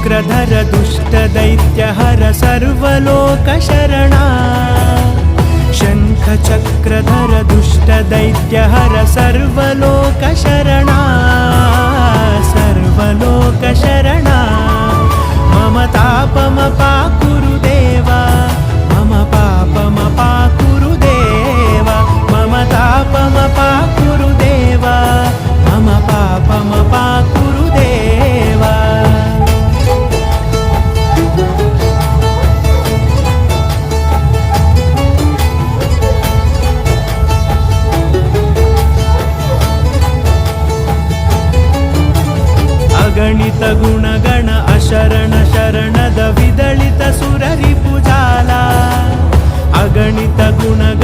शङ्खचक्रधर दुष्टदैत्यहर सर्वलोकशरणा शङ्खचक्रधर दुष्टदैत्यहर सर्वलोकशरणा सर्वलोकशरणा मम तापमपाकुरु देवा मम पापमपाकुरु देवा मम तापमपाकुरु देवा मम पापमपाकुरु देवा अगणित गुणगण अशरण शरणद विदलित सुररिपुजाला अगणित गुणगण